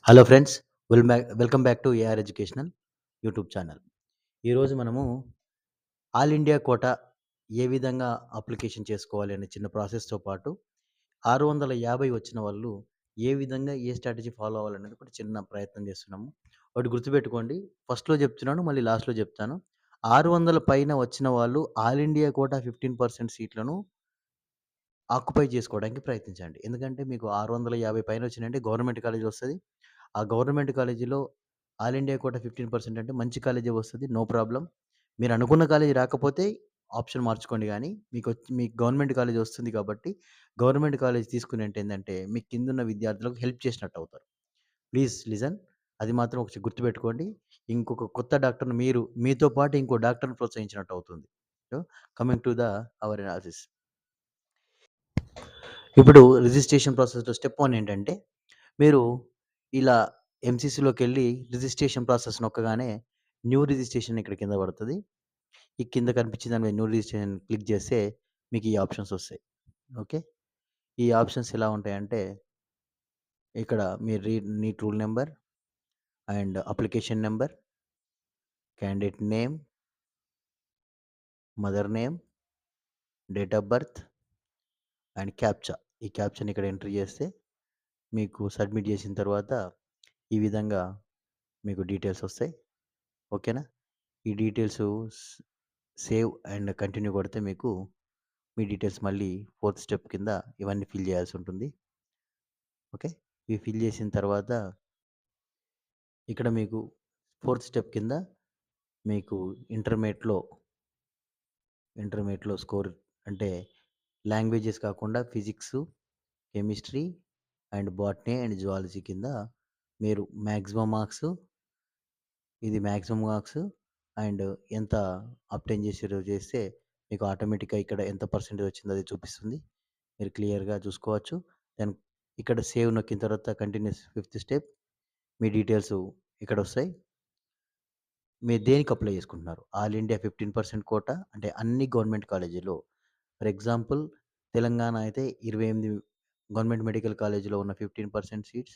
Hello friends. Welcome back to AR educational YouTube channel. ఈరోజు మనము all India quota ఏ విధంగా application చేసుకోవాలి అనే చిన్న ప్రాసెస్‌తో పాటు 650 వచ్చిన వాళ్ళు ఏ విధంగా ఏ స్ట్రాటజీ ఫాలో అవ్వాలనేది కూడా చిన్న ప్రయత్నం చేస్తున్నాము. ఒకటి గుర్తుపెట్టుకోండి. ఫస్ట్‌లో చెప్తున్నాను, మళ్ళీ లాస్ట్‌లో చెప్తాను. 600 పైన వచ్చిన వాళ్ళు ఆల్ ఇండియా కోటా 15% సీట్లను ఆక్యుపై చేసుకోవడానికి ప్రయత్నించండి. ఎందుకంటే మీకు 650 పైన వచ్చినాయంటే గవర్నమెంట్ కాలేజ్ వస్తది. ఆ గవర్నమెంట్ కాలేజీలో ఆల్ ఇండియా కోటా 15% అంటే మంచి కాలేజే వస్తది. No problem. మీరు అనుకున్న కాలేజీ రాకపోతే ఆప్షన్ మార్చుకోండి గానీ, మీకు గవర్నమెంట్ కాలేజ్ వస్తుంది కాబట్టి, గవర్నమెంట్ కాలేజ్ తీసుకునేంటే ఏందంటే, మీ కిందున్న విద్యార్థులకు హెల్ప్ చేసినట్టు అవుతారు. Please listen. అది మాత్రం ఒకటి గుర్తుపెట్టుకోండి. ఇంకొక కొత్త డాక్టర్‌ని మీతో పాటు ఇంకో డాక్టర్‌ని ప్రోత్సహించినట్టు అవుతుంది. So, coming to our analysis. ఇప్పుడు రిజిస్ట్రేషన్ ప్రాసెస్‌లో స్టెప్ 1 ఏంటంటే, మీరు ఇలా ఎంసీసీలోకెళ్ళి రిజిస్ట్రేషన్ ప్రాసెస్ నొక్కగానే న్యూ రిజిస్ట్రేషన్ ఇక్కడ కింద పడతది. ఈ కింద కనిపించిన దాని మీద న్యూ రిజిస్ట్రేషన్ క్లిక్ చేస్తే మీకు ఈ ఆప్షన్స్ వస్తాయి. ఓకే. ఈ ఆప్షన్స్ ఎలా ఉంటాయంటే, ఇక్కడ మీరు NEET roll number and application number, candidate name, mother name, date of birth and captcha. ఈ క్యాప్చాని ఇక్కడ ఎంటర్ చేస్తే మీకు సబ్మిట్ చేసిన తర్వాత ఈ విధంగా మీకు డీటెయిల్స్ వస్తాయి. ఓకేనా? ఈ డీటెయిల్సు సేవ్ అండ్ కంటిన్యూ కొడితే మీకు మీ డీటెయిల్స్ మళ్ళీ ఫోర్త్ స్టెప్ కింద ఇవన్నీ ఫిల్ చేయాల్సి ఉంటుంది. ఓకే. ఇవి ఫిల్ చేసిన తర్వాత ఇక్కడ మీకు ఫోర్త్ స్టెప్ కింద మీకు ఇంటర్మీడియేట్‌లో స్కోర్ అంటే లాంగ్వేజెస్ కాకుండా physics, chemistry and botany and zoology కింద మీరు మాక్సిమం మార్క్స్ అండ్ ఎంత అబ్టైన్ చేసిర్రో చేస్తే మీకు ఆటోమేటిక్‌గా ఇక్కడ ఎంత పర్సెంటేజ్ వచ్చిందో అది చూపిస్తుంది. మీరు క్లియర్‌గా చూసుకోవచ్చు. దెన్ ఇక్కడ సేవ్ నొక్కిన తర్వాత కంటిన్యూస్ ఫిఫ్త్ స్టెప్ మీ డీటెయిల్స్ ఇక్కడొస్తాయి. మీరు దేనికి అప్లై చేసుకుంటున్నారు? ఆల్ ఇండియా 15% కోటా అంటే అన్ని గవర్నమెంట్ కాలేజీలో ఫర్ ఎగ్జాంపుల్ తెలంగాణ అయితే 28 గవర్నమెంట్ మెడికల్ కాలేజీలో ఉన్న 15% సీట్స్,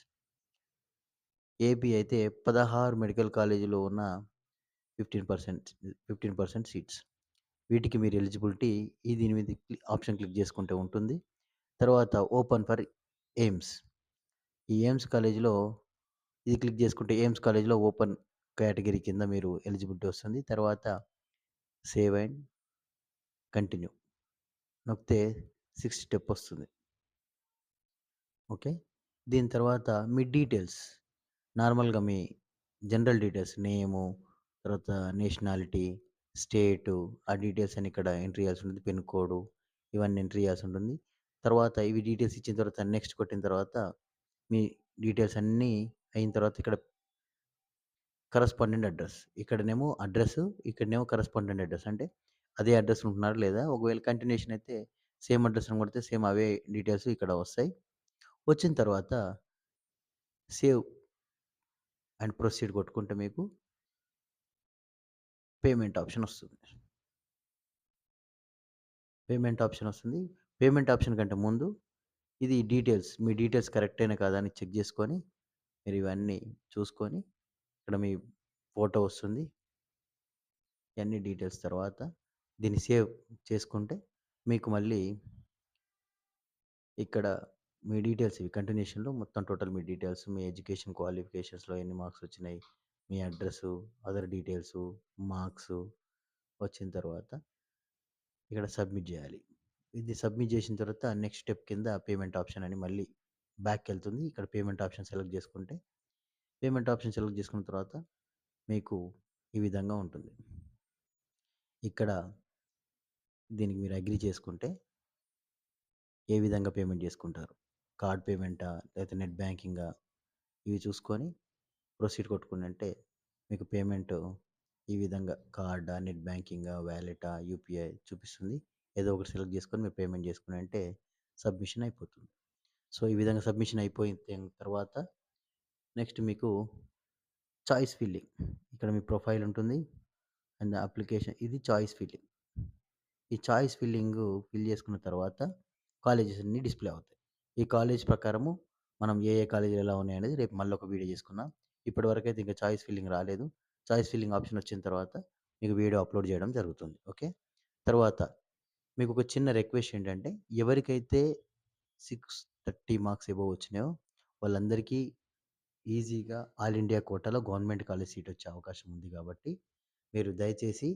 ఏపీ అయితే 16 మెడికల్ కాలేజీలో ఉన్న 15% సీట్స్. వీటికి మీరు ఎలిజిబిలిటీ దీని మీద ఆప్షన్ క్లిక్ చేసుకుంటే ఉంటుంది. తర్వాత ఓపెన్ ఫర్ ఎయిమ్స్. ఈ ఎయిమ్స్ కాలేజ్‌లో ఇది క్లిక్ చేసుకుంటే ఎయిమ్స్ కాలేజ్‌లో ఓపెన్ కేటగిరీ కింద మీరు ఎలిజిబిలిటీ వస్తుంది. తర్వాత సేవ్ అండ్ కంటిన్యూ నొక్కితే సిక్స్త్ స్టెప్ వస్తుంది. ఓకే. దీని తర్వాత మీ డీటెయిల్స్ నార్మల్‌గా మీ జనరల్ డీటెయిల్స్ నేము, తర్వాత నేషనాలిటీ, స్టేటు ఆ డీటెయిల్స్ అన్ని ఇక్కడ ఎంటర్ చేయాల్సి ఉంటుంది. పిన్ కోడు ఇవన్నీ ఎంటర్ చేయాల్సి ఉంటుంది. తర్వాత ఇవి డీటెయిల్స్ ఇచ్చిన తర్వాత నెక్స్ట్ కొట్టిన తర్వాత మీ డీటెయిల్స్ అన్నీ అయిన తర్వాత ఇక్కడ కరస్పాండెంట్ అడ్రెస్. ఇక్కడనేమో కరస్పాండెంట్ అడ్రెస్. అంటే అదే అడ్రెస్ ఉంటున్నారా లేదా? ఒకవేళ కంటిన్యూషన్ అయితే సేమ్ అడ్రెస్ అని కొడితే సేమ్ అవే డీటెయిల్స్ ఇక్కడ వస్తాయి. వచ్చిన తర్వాత సేవ్ అండ్ ప్రొసీడ్ కొట్టుకుంటే మీకు పేమెంట్ ఆప్షన్ వస్తుంది. పేమెంట్ ఆప్షన్ కంటే ముందు ఇది మీ డీటెయిల్స్ కరెక్టేనా కాదా అని చెక్ చేసుకొని మీరు ఇవన్నీ చూసుకొని ఇక్కడ మీ ఫోటో వస్తుంది. ఇయన్నీ డీటెయిల్స్ తర్వాత దీన్ని సేవ్ చేసుకుంటే మీకు మళ్ళీ ఇక్కడ మీ డీటెయిల్స్ ఇవి కంటిన్యూషన్‌లో మొత్తం టోటల్ మీ డీటెయిల్స్, మీ ఎడ్యుకేషన్ క్వాలిఫికేషన్స్‌లో ఎన్ని మార్క్స్ వచ్చినాయి, మీ అడ్రెస్సు, అదర్ డీటెయిల్సు, మార్క్సు వచ్చిన తర్వాత ఇక్కడ సబ్మిట్ జేయాలి. ఇది సబ్మిట్ జేసిన తర్వాత నెక్స్ట్ స్టెప్ కింద పేమెంట్ ఆప్షన్ అని మళ్ళీ బ్యాక్‌కెళ్తుంది. ఇక్కడ పేమెంట్ ఆప్షన్ సెలెక్ట్ చేసుకుంటే, పేమెంట్ ఆప్షన్ సెలెక్ట్ చేసుకున్న తర్వాత మీకు ఈ విధంగా ఉంటుంది. ఇక్కడ దీనికి మీరు అగ్రీ చేసుకుంటే ఏ విధంగా పేమెంట్ చేసుకుంటారు? కార్డ్ పేమెంటా? లేకపోతే నెట్ బ్యాంకింగా? ఇవి చూసుకొని ప్రొసీడ్ కొట్టుకునంటే మీకు పేమెంట్ ఈ విధంగా కార్డా, నెట్ బ్యాంకింగా, వాలెటా, యూపీఐ చూపిస్తుంది. ఏదో ఒకటి సెలెక్ట్ చేసుకొని మీరు పేమెంట్ చేసుకునంటే సబ్మిషన్ అయిపోతుంది. సో, ఈ విధంగా సబ్మిషన్ అయిపోయిన తర్వాత నెక్స్ట్ మీకు చాయిస్ ఫిల్లింగ్. ఇక్కడ మీ ప్రొఫైల్ ఉంటుంది. అండ్ అప్లికేషన్ ఇది చాయిస్ ఫిల్లింగ్. ఈ చాయిస్ ఫిల్ చేసుకున్న తర్వాత కాలేజెస్ అన్నీ డిస్‌ప్లే అవుతాయి. ఈ కాలేజ్ ప్రకారము మనం ఏ ఏ కాలేజీలు ఎలా ఉన్నాయనేది రేపు మళ్ళీ ఒక వీడియో చేసుకుందాం. ఇప్పటివరకైతే ఇంకా చాయిస్ ఫిల్లింగ్ రాలేదు. చాయిస్ ఫిల్లింగ్ ఆప్షన్ వచ్చిన తర్వాత మీకు వీడియో అప్లోడ్ చేయడం జరుగుతుంది. ఓకే. తర్వాత మీకొక చిన్న రిక్వెస్ట్ ఏంటంటే, ఎవరికైతే 630 మార్క్స్ అబోవ్ వచ్చినాయో వాళ్ళందరికీ ఈజీగా ఆల్ ఇండియా కోటాలో గవర్నమెంట్ కాలేజ్ సీట్ వచ్చే అవకాశం ఉంది కాబట్టి, మీరు దయచేసి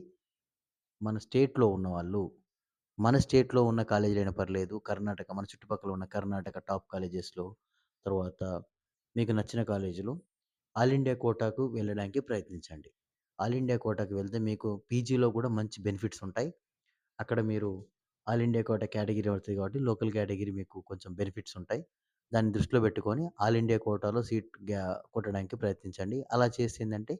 మన స్టేట్‌లో ఉన్నవాళ్ళు, మన స్టేట్‌లో ఉన్న కాలేజీలైనా పర్లేదు, కర్ణాటక మన చుట్టుపక్కల ఉన్న కర్ణాటక టాప్ కాలేజెస్‌లో, తర్వాత మీకు నచ్చిన కాలేజీలో ఆల్ ఇండియా కోటాకు వెళ్ళడానికి ప్రయత్నించండి. ఆల్ ఇండియా కోటాకి వెళ్తే మీకు పీజీలో కూడా మంచి బెనిఫిట్స్ ఉంటాయి. అక్కడ మీరు ఆల్ ఇండియా కోటా కేటగిరీ అవుతది కాబట్టి, లోకల్ కేటగిరీ మీకు కొంచెం బెనిఫిట్స్ ఉంటాయి. దాన్ని దృష్టిలో పెట్టుకొని ఆల్ ఇండియా కోటాలో సీట్ కొట్టడానికి ప్రయత్నించండి. అలా చేస్తే ఏందంటే,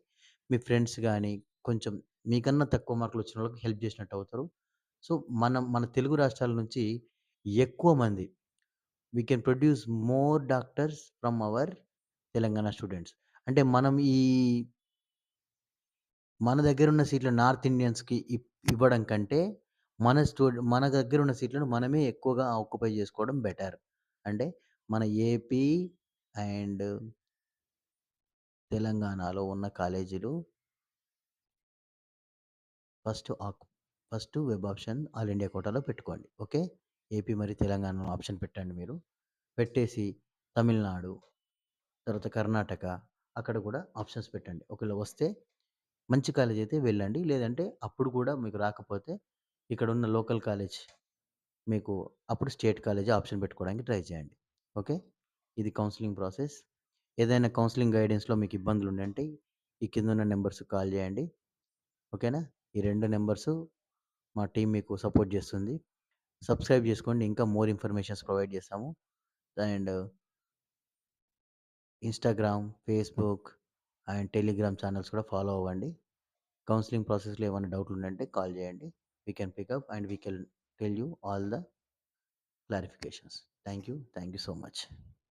మీ ఫ్రెండ్స్ గానీ, కొంచెం మీకన్నా తక్కువ మార్కులు వచ్చిన వాళ్ళకి హెల్ప్ చేసినట్టు అవుతారు. సో, మన తెలుగు రాష్ట్రాల నుంచి ఎక్కువ మంది we can produce more doctors from our Telangana students. అంటే మనం మన దగ్గరున్న సీట్లు నార్త్ ఇండియన్స్‌కి ఇవ్వడం కంటే, మన దగ్గరున్న సీట్లను మనమే ఎక్కువగా ఆక్యుపై చేసుకోవడం బెటర్. అంటే మన ఏపీ అండ్ తెలంగాణలో ఉన్న కాలేజీలు first first web option all India కోటాలో పెట్టుకోండి. ఓకే. ఏపీ మరియు తెలంగాణలో ఆప్షన్ పెట్టండి మీరు. పెట్టేసి తమిళనాడు, తర్వాత కర్ణాటక అక్కడ కూడా ఆప్షన్స్ పెట్టండి. ఒకవేళ వస్తే మంచి కాలేజ్ అయితే వెళ్ళండి. లేదంటే అప్పుడు కూడా మీకు రాకపోతే ఇక్కడున్న లోకల్ కాలేజ్ మీకు అప్పుడు స్టేట్ కాలేజీ ఆప్షన్ పెట్టుకోవడానికి ట్రై చేయండి. ఓకే. ఇది కౌన్సెలింగ్ ప్రాసెస్. ఏదైనా కౌన్సెలింగ్ గైడెన్స్‌లో మీకు ఇబ్బందులుండుంటే ఈ కిందున్న నంబర్స్‌కి కాల్ చేయండి. ఓకేనా? ఈ 2 నంబర్సు మా టీమ్ మీకు సపోర్ట్ చేస్తుంది. సబ్స్క్రైబ్ చేసుకోండి. ఇంకా మోర్ ఇన్ఫర్మేషన్స్ ప్రొవైడ్ చేస్తాము. And Instagram, Facebook and Telegram channels కూడా ఫాలో అవ్వండి. కౌన్సెలింగ్ ప్రాసెస్‌లో ఏమైనా డౌట్లుండుంటే కాల్ చేయండి. We can pick up and we can tell you all the clarifications. Thank you. Thank you so much.